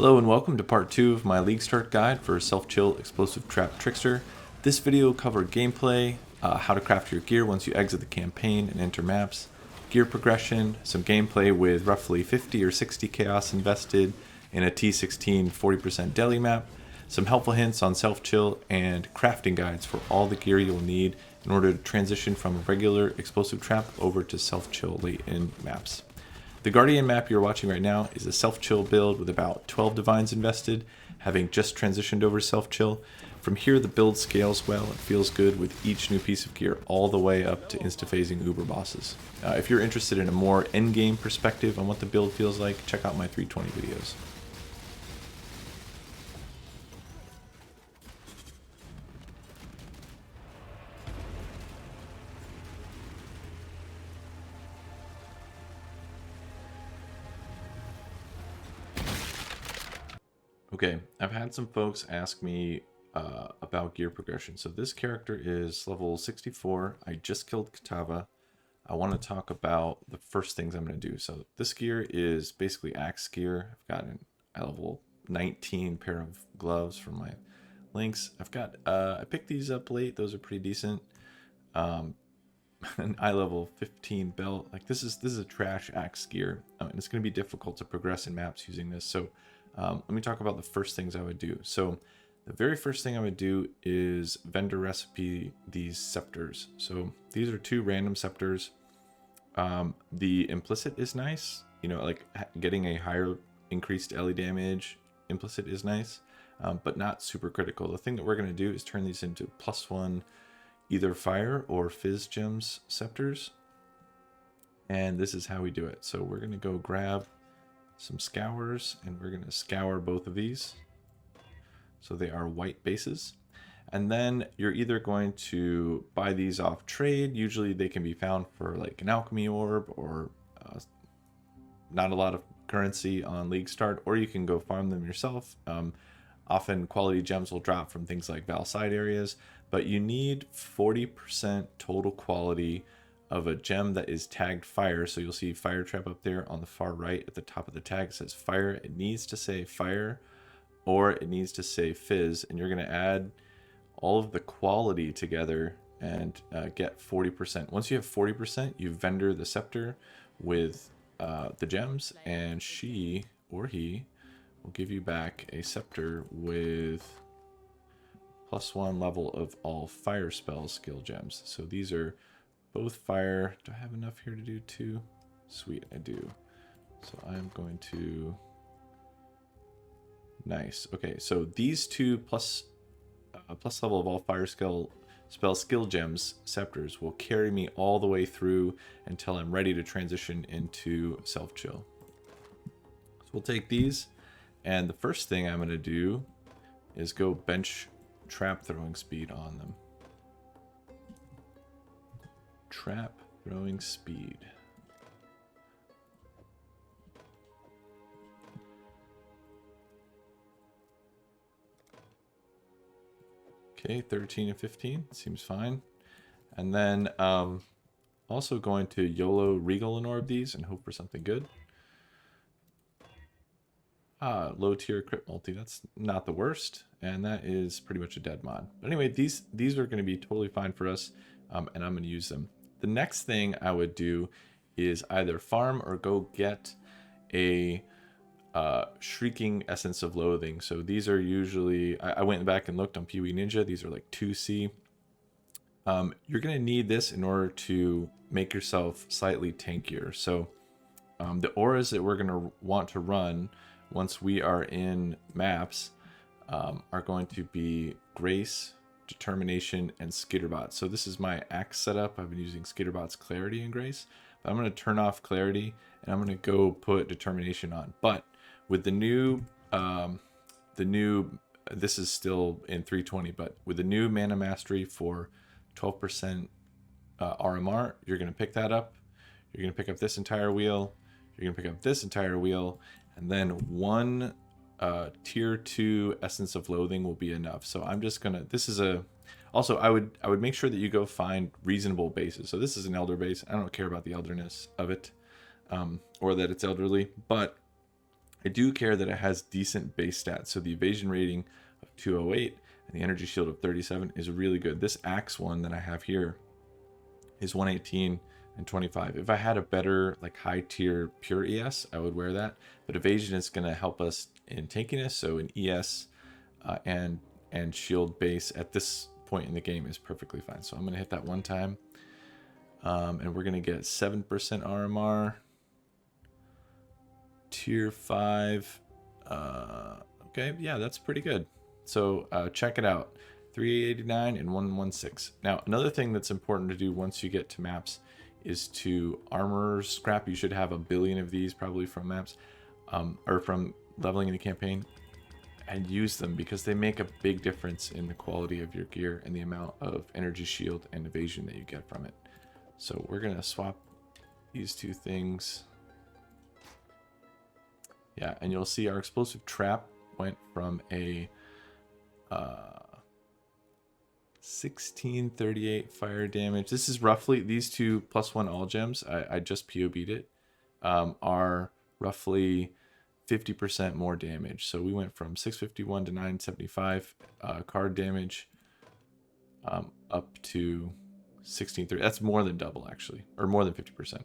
Hello and welcome to part 2 of my League Start guide for Self-Chill Explosive Trap Trickster. This video will cover gameplay, how to craft your gear once you exit the campaign and enter maps, gear progression, some gameplay with roughly 50 or 60 chaos invested in a T16 40% deli map, some helpful hints on self-chill, and crafting guides for all the gear you'll need in order to transition from a regular explosive trap over to self-chill late in maps. The Guardian map you're watching right now is a self-chill build with about 12 divines invested, having just transitioned over self-chill. From here the build scales well and feels good with each new piece of gear all the way up to insta-phasing uber bosses. If you're interested in a more endgame perspective on what the build feels like, check out my 320 videos. Okay, I've had some folks ask me about gear progression. So this character is level 64. I just killed Kitava. I want to talk about the first things I'm going to do. So this gear is basically axe gear. I've got a level 19 pair of gloves from my links. I've got I picked these up late. Those are pretty decent. An eye level 15 belt. Like this is a trash axe gear, and it's going to be difficult to progress in maps using this. So let me talk about the first things I would do. So the very first thing I would do is vendor recipe these scepters. So these are two random scepters. The implicit is nice, you know, like getting a higher increased LE damage implicit is nice, but not super critical. The thing that we're going to do is turn these into +1 either fire or Phys gems scepters. And this is how we do it. So we're going to go grab some scours and we're going to scour both of these. So they are white bases. And then you're either going to buy these off trade. Usually they can be found for like an alchemy orb or not a lot of currency on League Start, or you can go farm them yourself. Often quality gems will drop from things like Valside areas, but you need 40% total quality of a gem that is tagged fire. So you'll see fire trap up there on the far right at the top of the tag. It says fire. It needs to say fire or it needs to say Phys, and you're going to add all of the quality together and get 40%. Once you have 40%, you vendor the scepter with the gems, and she or he will give you back a scepter with +1 level of all fire spell skill gems. So these are both fire. Do I have enough here to do two? Sweet, I do. So I'm going to... Nice. Okay, so these two plus level of all fire spell skill gems scepters will carry me all the way through until I'm ready to transition into self-chill. So we'll take these, and the first thing I'm going to do is go bench trap throwing speed on them. Trap throwing speed. Okay, 13 and 15 seems fine. And then also going to YOLO Regal and Orb these and hope for something good. Low tier crit multi, that's not the worst, and that is pretty much a dead mod. But anyway, these are going to be totally fine for us, and I'm going to use them. The next thing I would do is either farm or go get a Shrieking Essence of Loathing. So these are usually, I went back and looked on PoE Ninja, these are like 2C. You're going to need this in order to make yourself slightly tankier. So the auras that we're going to want to run once we are in maps are going to be Grace, Determination, and Skitterbot. So this is my axe setup. I've been using Skitterbot's Clarity and Grace. But I'm going to turn off Clarity and I'm going to go put Determination on. But with the new, this is still in 320, but with the new mana mastery for 12% RMR, you're going to pick that up. You're going to pick up this entire wheel. You're going to pick up this entire wheel. And then one tier 2 Essence of Loathing will be enough. So I'm just going to, this is a, also I would make sure that you go find reasonable bases. So this is an elder base. I don't care about the elderness of it or that it's elderly, but I do care that it has decent base stats. So the evasion rating of 208 and the energy shield of 37 is really good. This axe one that I have here is 118 and 25. If I had a better like high tier pure ES, I would wear that. But evasion is going to help us in tankiness. So an ES and shield base at this point in the game is perfectly fine. So I'm going to hit that one time. And we're going to get 7% RMR. Tier 5. Okay, yeah, that's pretty good. So check it out. 389 and 116. Now, another thing that's important to do once you get to maps is to armor scrap. You should have 1 billion of these probably from maps or from leveling in the campaign, and use them because they make a big difference in the quality of your gear and the amount of energy shield and evasion that you get from it. So we're going to swap these two things. Yeah, and you'll see our explosive trap went from a 1638 fire damage. This is roughly, these two +1 all gems, I just PoB'd it, are roughly 50% more damage. So we went from 651 to 975 card damage up to 1630. That's more than double actually, or more than 50%.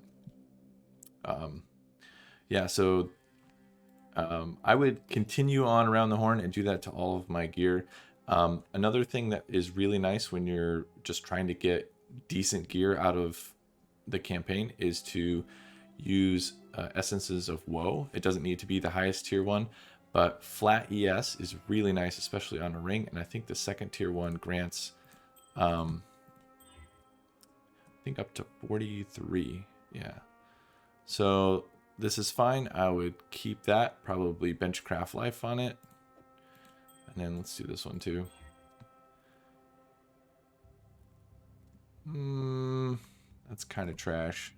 Yeah, so I would continue on around the horn and do that to all of my gear. Another thing that is really nice when you're just trying to get decent gear out of the campaign is to use essences of woe. It doesn't need to be the highest tier one, but flat ES is really nice, especially on a ring. And I think the second tier one grants, I think up to 43. Yeah. So this is fine. I would keep that, probably bench craft life on it. And then let's do this one too. That's kind of trash.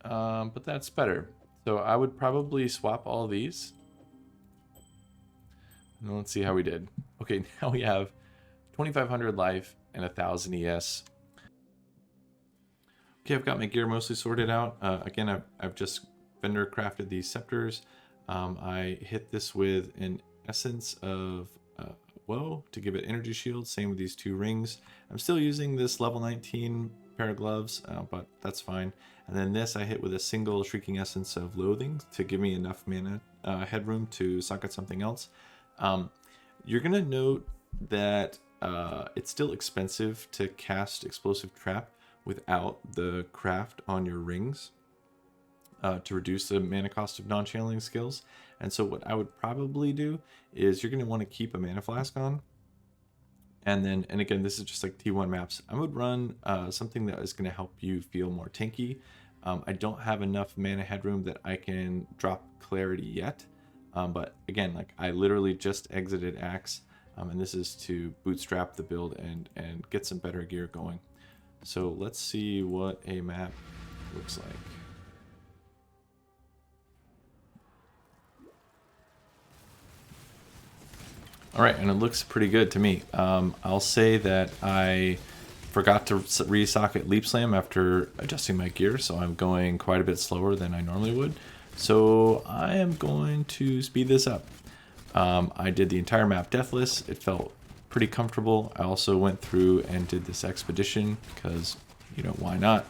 But that's better. So I would probably swap all these. And let's see how we did. Okay, now we have 2,500 life and 1,000 ES. Okay, I've got my gear mostly sorted out. Again, I've just vendor crafted these scepters. I hit this with an essence of woe to give it energy shield. Same with these two rings. I'm still using this level 19 pair of gloves, but that's fine. And then this I hit with a single shrieking essence of loathing to give me enough mana headroom to socket something else. You're gonna note that it's still expensive to cast explosive trap without the craft on your rings to reduce the mana cost of non-channeling skills. And so what I would probably do is you're going to want to keep a mana flask on. And then, and again, this is just like T1 maps. I would run something that is going to help you feel more tanky. I don't have enough mana headroom that I can drop clarity yet. But again, like I literally just exited Axe. And this is to bootstrap the build and get some better gear going. So let's see what a map looks like. All right, and it looks pretty good to me. I'll say that I forgot to re-socket Leap Slam after adjusting my gear, so I'm going quite a bit slower than I normally would. So I am going to speed this up. I did the entire map deathless. It felt pretty comfortable. I also went through and did this expedition because, you know, why not?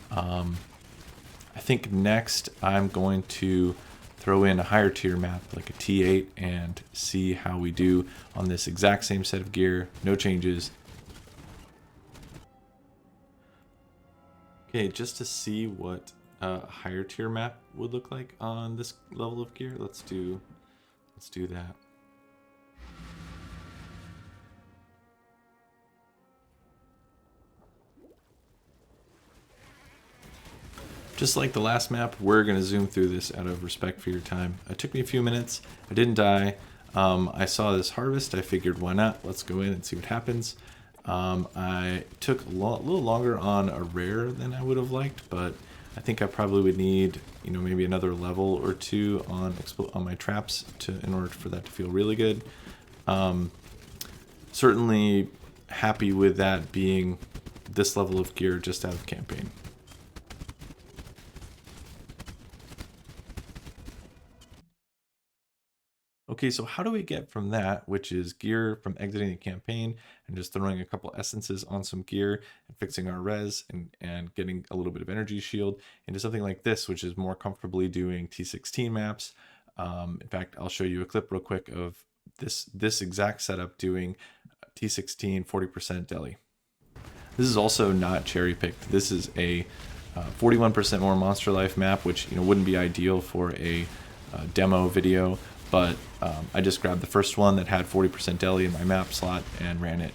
I think next I'm going to throw in a higher tier map like a T8 and see how we do on this exact same set of gear, no changes. Okay, just to see what a higher tier map would look like on this level of gear, let's do that. Just like the last map, we're going to zoom through this out of respect for your time. It took me a few minutes. I didn't die. I saw this harvest. I figured, why not? Let's go in and see what happens. I took a little longer on a rare than I would have liked, but I think I probably would need, you know, maybe another level or two on my traps in order for that to feel really good. Certainly happy with that being this level of gear just out of campaign. Okay, so how do we get from that, which is gear from exiting the campaign and just throwing a couple essences on some gear and fixing our res and getting a little bit of energy shield, into something like this, which is more comfortably doing T16 maps. In fact, I'll show you a clip real quick of this exact setup doing T16 40% deli. This is also not cherry picked. This is a 41% more monster life map, which wouldn't be ideal for a demo video, but I just grabbed the first one that had 40% deli in my map slot and ran it.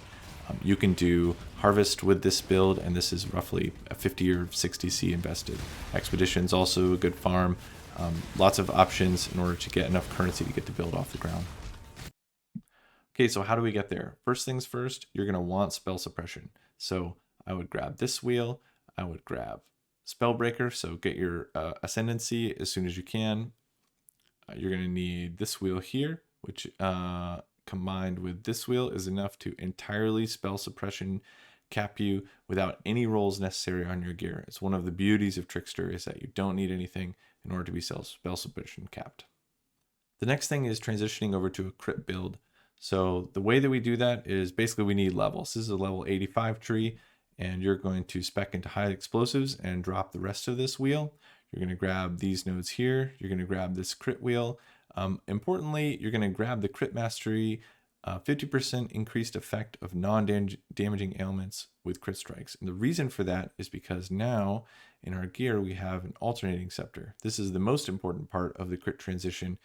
You can do harvest with this build, and this is roughly a 50 or 60C invested. Expedition's also a good farm. Lots of options in order to get enough currency to get the build off the ground. Okay, so how do we get there? First things first, you're going to want spell suppression. So I would grab this wheel. I would grab Spellbreaker, so get your ascendancy as soon as you can. You're going to need this wheel here, which combined with this wheel is enough to entirely spell suppression cap you without any rolls necessary on your gear. It's one of the beauties of Trickster is that you don't need anything in order to be spell suppression capped. The next thing is transitioning over to a crit build. So the way that we do that is basically we need levels. This is a level 85 tree, and you're going to spec into high explosives and drop the rest of this wheel. You're going to grab these nodes here. You're going to grab this crit wheel. Importantly, you're going to grab the crit mastery, 50% increased effect of non-damaging ailments with crit strikes. And the reason for that is because now in our gear we have an alternating scepter. This is the most important part of the crit transition.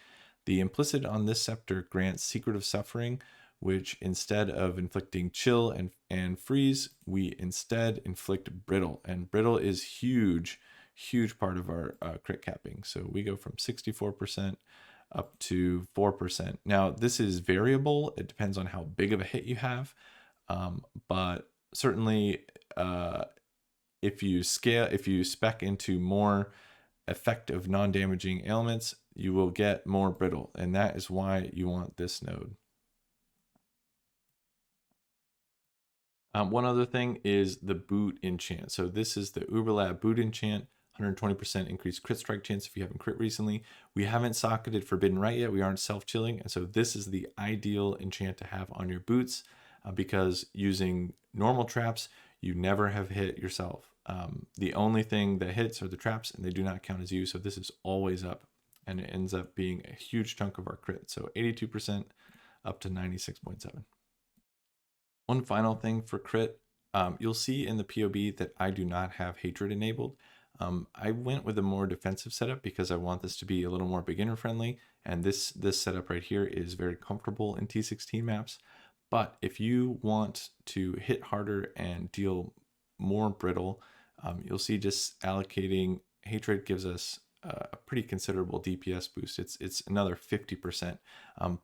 The implicit on this scepter grants Secret of Suffering, which instead of inflicting chill and freeze, we instead inflict brittle. And brittle is huge part of our crit capping. So we go from 64% up to 4%. Now this is variable. It depends on how big of a hit you have. But certainly if you spec into more effective non-damaging ailments, you will get more brittle. And that is why you want this node. One other thing is the boot enchant. So this is the Uberlab boot enchant, 120% increased crit strike chance if you haven't crit recently. We haven't socketed Forbidden Right yet. We aren't self-chilling. And so this is the ideal enchant to have on your boots because using normal traps, you never have hit yourself. The only thing that hits are the traps, and they do not count as you. So this is always up, and it ends up being a huge chunk of our crit. So 82% up to 96.7. One final thing for crit, you'll see in the PoB that I do not have hatred enabled. I went with a more defensive setup because I want this to be a little more beginner friendly, and this setup right here is very comfortable in T16 maps. But if you want to hit harder and deal more brittle, you'll see just allocating hatred gives us a pretty considerable DPS boost. It's another 50%.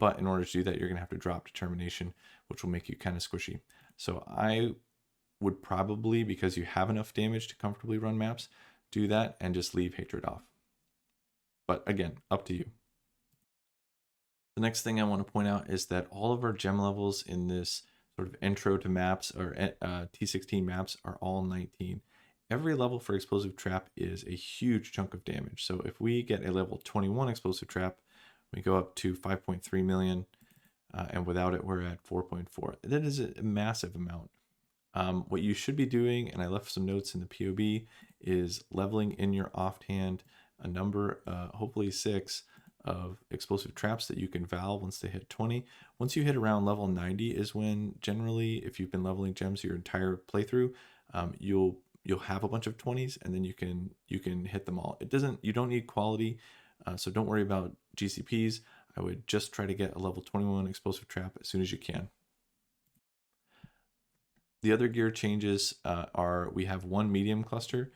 But in order to do that, you're gonna have to drop determination, which will make you kind of squishy. So I would probably, because you have enough damage to comfortably run maps, do that and just leave hatred off. But again, up to you. The next thing I want to point out is that all of our gem levels in this sort of intro to maps or T16 maps are all 19. Every level for explosive trap is a huge chunk of damage. So if we get a level 21 explosive trap, we go up to 5.3 million, and without it, we're at 4.4. That is a massive amount. What you should be doing, and I left some notes in the PoB, is leveling in your offhand a number, hopefully 6, of explosive traps that you can valve once they hit 20. Once you hit around level 90 is when generally, if you've been leveling gems your entire playthrough, you'll have a bunch of 20s, and then you can hit them all. You don't need quality, so don't worry about GCPs. I would just try to get a level 21 explosive trap as soon as you can. The other gear changes are we have one medium cluster.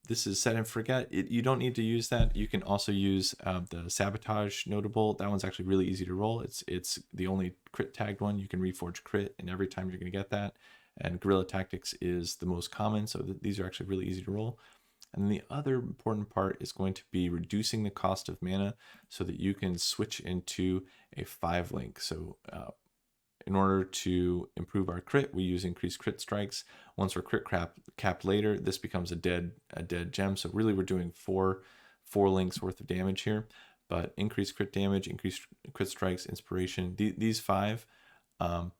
This is set and forget. You don't need to use that. You can also use the sabotage notable. That one's actually really easy to roll. It's the only crit tagged one. You can reforge crit, and every time you're going to get that. And guerrilla tactics is the most common, so these are actually really easy to roll. And then the other important part is going to be reducing the cost of mana so that you can switch into a 5-link. So in order to improve our crit, we use increased crit strikes. Once we're crit capped later, this becomes a dead gem. So really we're doing four links worth of damage here. but increased crit damage, increased crit strikes, inspiration, these 5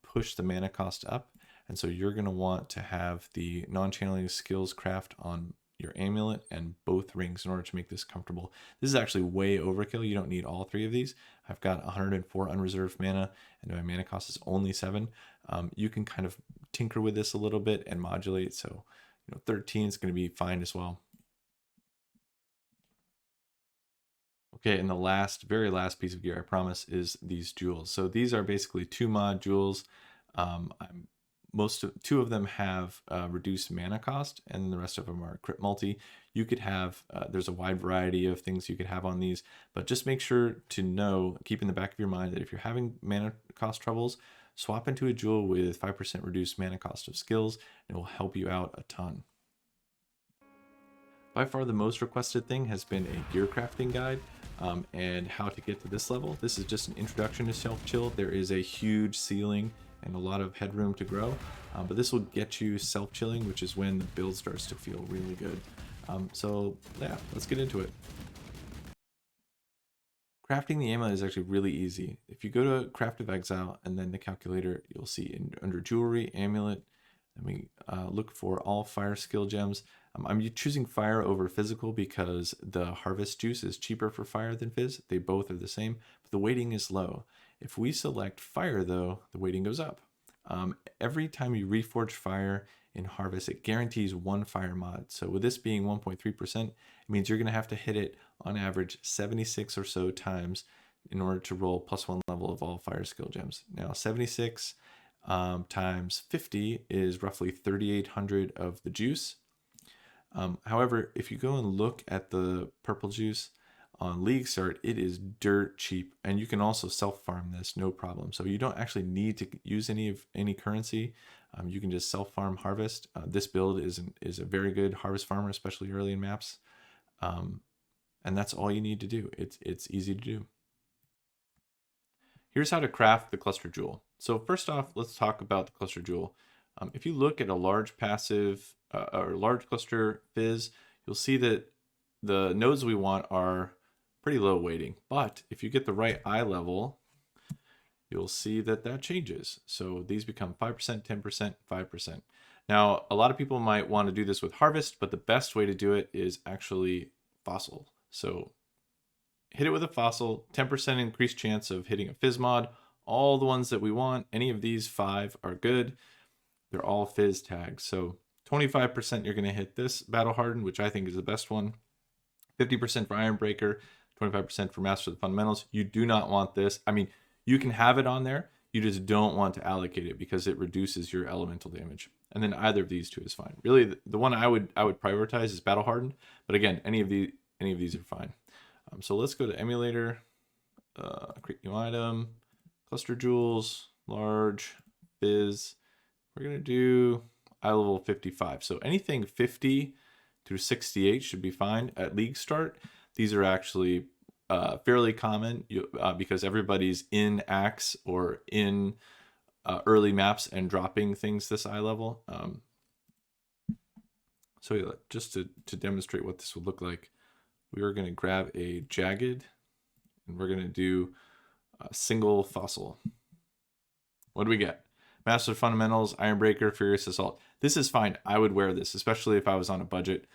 push the mana cost up. And so you're going to want to have the non-channeling skills craft on your amulet and both rings in order to make this comfortable. This is actually way overkill. You don't need all 3 of these. I've got 104 unreserved mana and my mana cost is only 7. You can kind of tinker with this a little bit and modulate. So 13 is going to be fine as well. Okay, and the very last piece of gear, I promise, is these jewels. So these are basically 2 mod jewels. 2 of them have reduced mana cost, and the rest of them are crit multi. You could have, there's a wide variety of things you could have on these, but just make sure to keep in the back of your mind that if you're having mana cost troubles, swap into a jewel with 5% reduced mana cost of skills, and it will help you out a ton. By far the most requested thing has been a gear crafting guide and how to get to this level. This is just an introduction to self-chill. There is a huge ceiling and a lot of headroom to grow, but this will get you self-chilling, which is when the build starts to feel really good. So yeah, let's get into it. Crafting the amulet is actually really easy. If you go to Craft of Exile and then the calculator, you'll see under Jewelry, Amulet, and we look for all fire skill gems. I'm choosing fire over physical because the harvest juice is cheaper for fire than Phys. They both are the same, but the weighting is low. If we select fire though, the weighting goes up. Every time you reforge fire in harvest, it guarantees 1 fire mod. So with this being 1.3%, it means you're gonna have to hit it on average 76 or so times in order to roll +1 level of all fire skill gems. Now 76 times 50 is roughly 3,800 of the juice. However, if you go and look at the purple juice on League Start, it is dirt cheap, and you can also self-farm this, no problem. So you don't actually need to use any currency. You can just self-farm harvest. This build is a very good harvest farmer, especially early in maps. And that's all you need to do. It's easy to do. Here's how to craft the cluster jewel. So first off, let's talk about the cluster jewel. If you look at a large passive or large cluster Phys, you'll see that the nodes we want are pretty low weighting. But if you get the right eye level, you'll see that that changes. So these become 5%, 10%, 5%. Now, a lot of people might want to do this with harvest, but the best way to do it is actually fossil. So hit it with a fossil, 10% increased chance of hitting a Phys mod. All the ones that we want, any of these 5 are good. They're all Phys tags. So 25% you're going to hit this Battle Hardened, which I think is the best one. 50% for Ironbreaker, 25% for Master of the Fundamentals. You do not want this. I mean, you can have it on there. You just don't want to allocate it because it reduces your elemental damage. And then either of these 2 is fine. Really, the one I would prioritize is Battle Hardened. But again, any of these are fine. So let's go to Emulator, create new item, cluster jewels, large, Phys. We're gonna do eye level 55. So anything 50 through 68 should be fine. At League Start, these are actually fairly common because everybody's in Axe or in early maps and dropping things this eye level. So yeah, just to demonstrate what this would look like, we are going to grab a jagged and we're going to do a single fossil. What do we get? Master Fundamentals, Ironbreaker, Furious Assault. This is fine. I would wear this, especially if I was on a budget.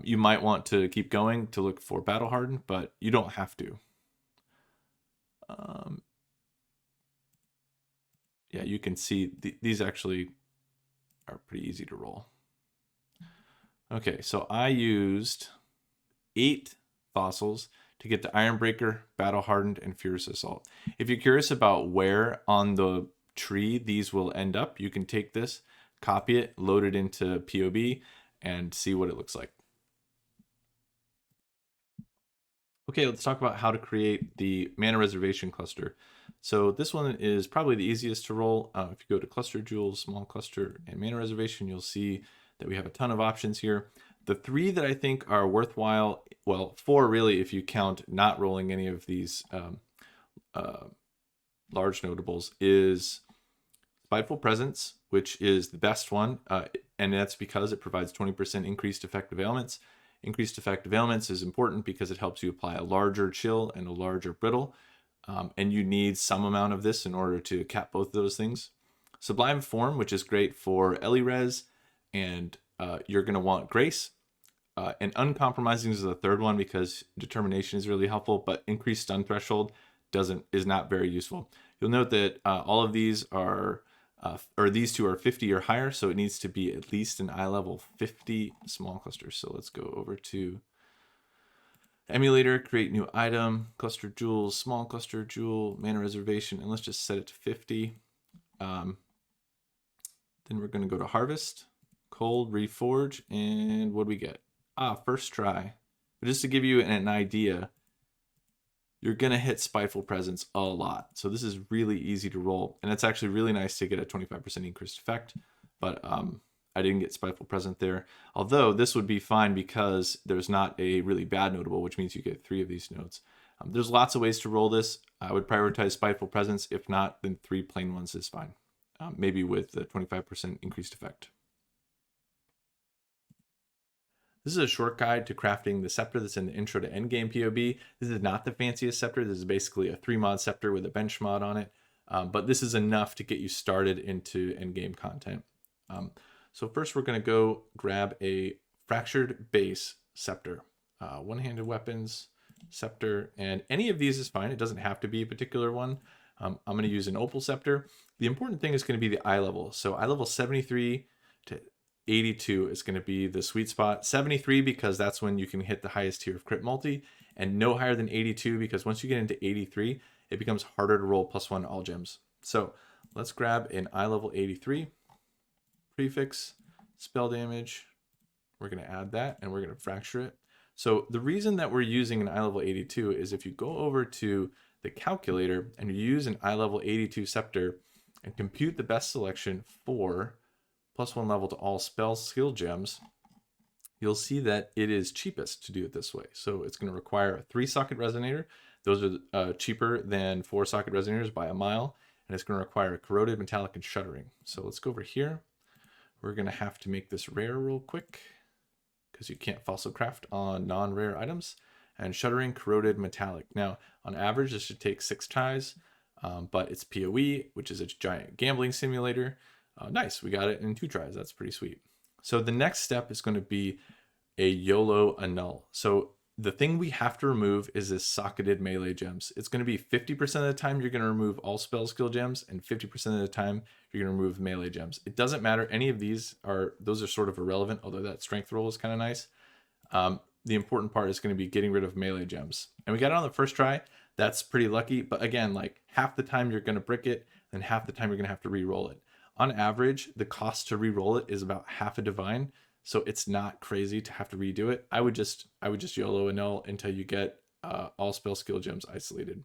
You might want to keep going to look for Battle Hardened, but you don't have to. Yeah, you can see these actually are pretty easy to roll. Okay, so I used 8 fossils to get to Ironbreaker, Battle Hardened, and Furious Assault. If you're curious about where on the tree these will end up, you can take this, copy it, load it into PoB, and see what it looks like. Okay, let's talk about how to create the mana reservation cluster. So this one is probably the easiest to roll. If you go to cluster jewels, small cluster, and mana reservation, you'll see that we have a ton of options here. The 3 that I think are worthwhile, well, 4 really if you count not rolling any of these large notables, is Spiteful Presence, which is the best one, and that's because it provides 20% increased effective ailments. Increased effect of ailments is important because it helps you apply a larger chill and a larger brittle. And you need some amount of this in order to cap both of those things. Sublime Form, which is great for Ellie Res, and you're going to want Grace. And Uncompromising is the third one because Determination is really helpful, but Increased Stun Threshold is not very useful. You'll note that all of these are, or these two are 50 or higher, so it needs to be at least an eye level 50 small clusters. So let's go over to Emulator, create new item, cluster jewels, small cluster jewel, mana reservation, and let's just set it to 50. Then we're going to go to Harvest, Cold, Reforge, and what do we get? First try. But just to give you an idea, you're going to hit Spiteful Presence a lot. So this is really easy to roll. And it's actually really nice to get a 25% increased effect. But I didn't get Spiteful Presence there. Although this would be fine because there's not a really bad notable, which means you get 3 of these nodes. There's lots of ways to roll this. I would prioritize Spiteful Presence. If not, then 3 plain ones is fine. Maybe with the 25% increased effect. This is a short guide to crafting the Sceptre that's in the intro to endgame PoB. This is not the fanciest Sceptre. This is basically a 3-mod Sceptre with a bench mod on it. But this is enough to get you started into endgame content. So first we're going to go grab a Fractured Base Sceptre. One-handed weapons, Sceptre, and any of these is fine. It doesn't have to be a particular one. I'm going to use an Opal Sceptre. The important thing is going to be the eye level. So eye level 73 to 82 is going to be the sweet spot. 73 because that's when you can hit the highest tier of crit multi, and no higher than 82 because once you get into 83, it becomes harder to roll +1 all gems. So let's grab an eye level 83 prefix, spell damage. We're going to add that and we're going to fracture it. So the reason that we're using an eye level 82 is if you go over to the calculator and you use an eye level 82 Sceptre and compute the best selection for +1 level to all spell skill gems, you'll see that it is cheapest to do it this way. So it's going to require a 3-socket resonator. Those are cheaper than 4-socket resonators by a mile. And it's going to require a corroded, metallic, and shuddering. So let's go over here. We're going to have to make this rare real quick because you can't fossil craft on non-rare items. And shuddering, corroded, metallic. Now, on average, this should take 6 tries, but it's PoE, which is a giant gambling simulator. Nice, we got it in 2 tries. That's pretty sweet. So the next step is going to be a YOLO annul. So the thing we have to remove is this socketed melee gems. It's going to be 50% of the time you're going to remove all spell skill gems, and 50% of the time you're going to remove melee gems. It doesn't matter. Any of these those are sort of irrelevant, although that strength roll is kind of nice. The important part is going to be getting rid of melee gems. And we got it on the first try. That's pretty lucky. But again, like half the time you're going to brick it, and half the time you're going to have to re-roll it. On average, the cost to re-roll it is about half a divine, so it's not crazy to have to redo it. I would just YOLO annul until you get all spell skill gems isolated.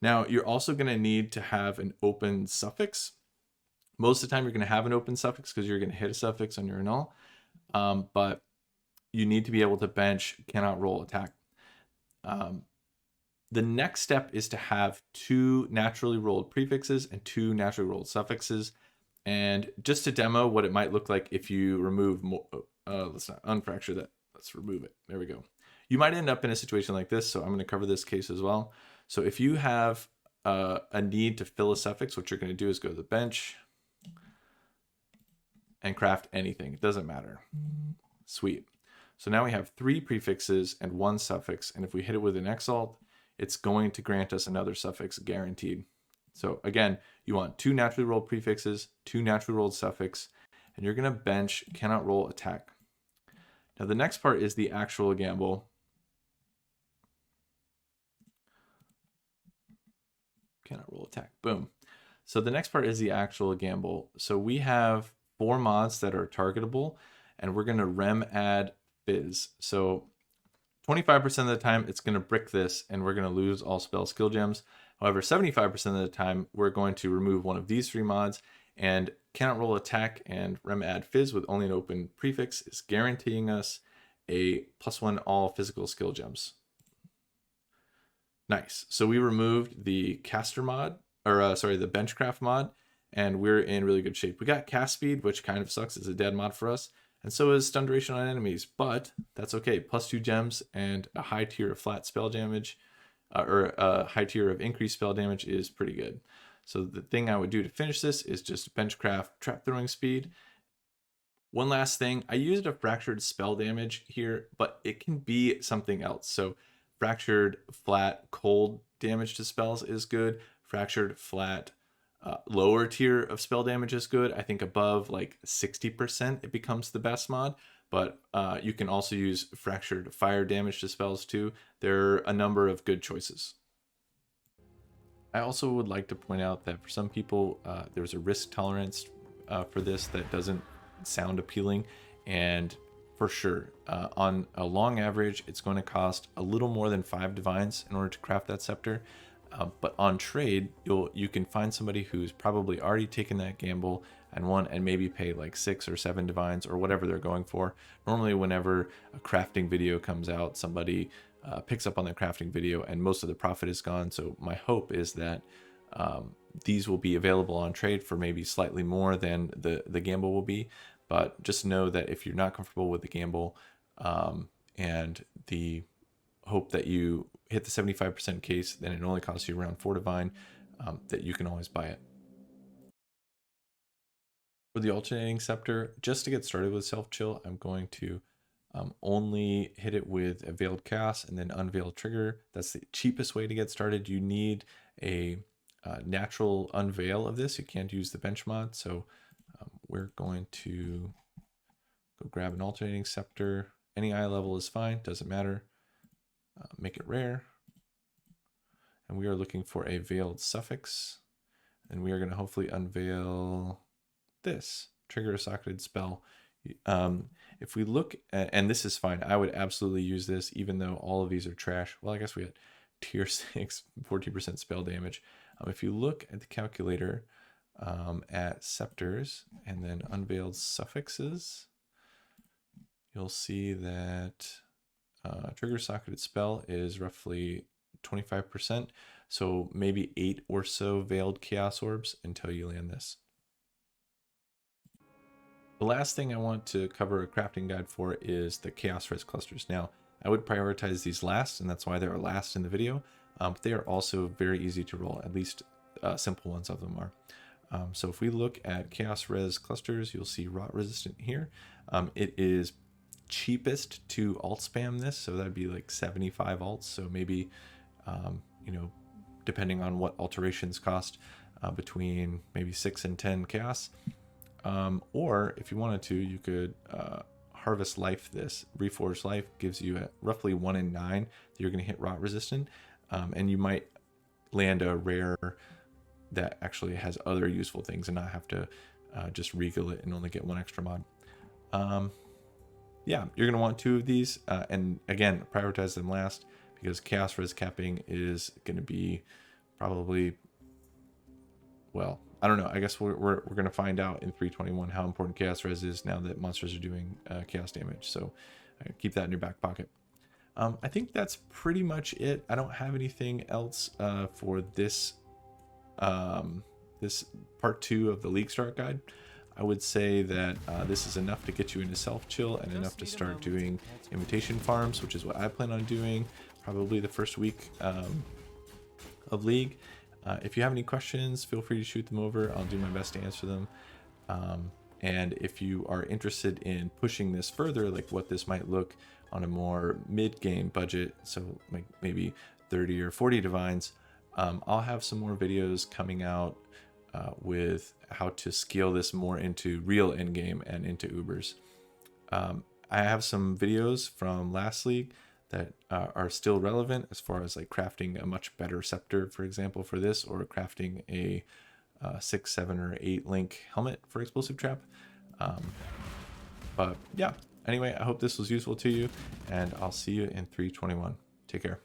Now, you're also going to need to have an open suffix. Most of the time, you're going to have an open suffix because you're going to hit a suffix on your annul, but you need to be able to bench cannot roll attack. The next step is to have 2 naturally rolled prefixes and 2 naturally rolled suffixes. And just to demo what it might look like if you remove more, let's not unfracture that. Let's remove it. There we go. You might end up in a situation like this. So I'm going to cover this case as well. So if you have a need to fill a suffix, what you're going to do is go to the bench and craft anything. It doesn't matter. Sweet. So now we have 3 prefixes and 1 suffix. And if we hit it with an exalt, it's going to grant us another suffix guaranteed. So again, you want 2 naturally rolled prefixes, 2 naturally rolled suffix, and you're going to bench cannot roll attack. Now the next part is the actual gamble. Cannot roll attack. Boom. So the next part is the actual gamble. So we have 4 mods that are targetable, and we're going to rem add Phys. So 25% of the time it's going to brick this, and we're going to lose all spell skill gems. However, 75% of the time, we're going to remove one of these 3 mods, and cannot roll attack and rem add Phys with only an open prefix is guaranteeing us a +1 all physical skill gems. Nice. So we removed the caster mod, or the benchcraft mod, and we're in really good shape. We got cast speed, which kind of sucks. It's a dead mod for us, and so is stun duration on enemies, but that's okay. +2 gems and a high tier of flat spell damage, or a high tier of increased spell damage is pretty good. So the thing I would do to finish this is just benchcraft trap throwing speed. One last thing, I used a fractured spell damage here, but it can be something else. So fractured flat cold damage to spells is good. Fractured flat lower tier of spell damage is good. I think above like 60% it becomes the best mod, but you can also use fractured fire damage to spells too. There are a number of good choices. I also would like to point out that for some people, there's a risk tolerance for this that doesn't sound appealing, and for sure, on a long average, it's going to cost a little more than 5 divines in order to craft that scepter. But on trade, you can find somebody who's probably already taken that gamble and maybe pay like 6 or 7 divines or whatever they're going for. Normally, whenever a crafting video comes out, somebody picks up on the crafting video and most of the profit is gone. So my hope is that these will be available on trade for maybe slightly more than the gamble will be. But just know that if you're not comfortable with the gamble and the hope that you hit the 75% case, then it only costs you around 4 divine, that you can always buy it. For the alternating scepter, just to get started with self-chill, I'm going to only hit it with a veiled chaos and then unveiled trigger. That's the cheapest way to get started. You need a natural unveil of this. You can't use the bench mod, so we're going to go grab an alternating scepter. Any eye level is fine, doesn't matter. Make it rare. And we are looking for a veiled suffix. And we are going to hopefully unveil this, trigger a socketed spell. If we look at, and this is fine, I would absolutely use this even though all of these are trash. Well, I guess we had tier 6, 14% spell damage. If you look at the calculator at scepters and then unveiled suffixes, you'll see that trigger socketed spell is roughly 25%. So maybe 8 or so veiled chaos orbs until you land this. The last thing I want to cover a crafting guide for is the chaos res clusters. Now, I would prioritize these last, and that's why they're last in the video. But they are also very easy to roll, at least simple ones of them are. So if we look at chaos res clusters, you'll see rot resistant here. It is cheapest to alt spam this, so that'd be like 75 alts. So maybe, you know, depending on what alterations cost, between maybe 6 and 10 chaos. Or if you wanted to, you could harvest life this. Reforged life gives you roughly 1 in 9 that you're going to hit rot resistant, and you might land a rare that actually has other useful things and not have to just regal it and only get 1 extra mod. Yeah, you're going to want 2 of these, and again, prioritize them last because chaos res capping is going to be probably, well, I don't know. I guess we're going to find out in 321 how important chaos res is now that monsters are doing chaos damage. So keep that in your back pocket. I think that's pretty much it. I don't have anything else for this this part 2 of the League Start Guide. I would say that this is enough to get you into self-chill and enough to start doing invitation farms, which is what I plan on doing probably the first week of League. If you have any questions, feel free to shoot them over. I'll do my best to answer them. And if you are interested in pushing this further, like what this might look on a more mid-game budget, so like maybe 30 or 40 divines, I'll have some more videos coming out with how to scale this more into real endgame and into Ubers. I have some videos from last League that are still relevant as far as like crafting a much better scepter, for example, for this, or crafting a 6, 7, or 8 link helmet for explosive trap. But yeah, anyway, I hope this was useful to you, and I'll see you in 321. Take care.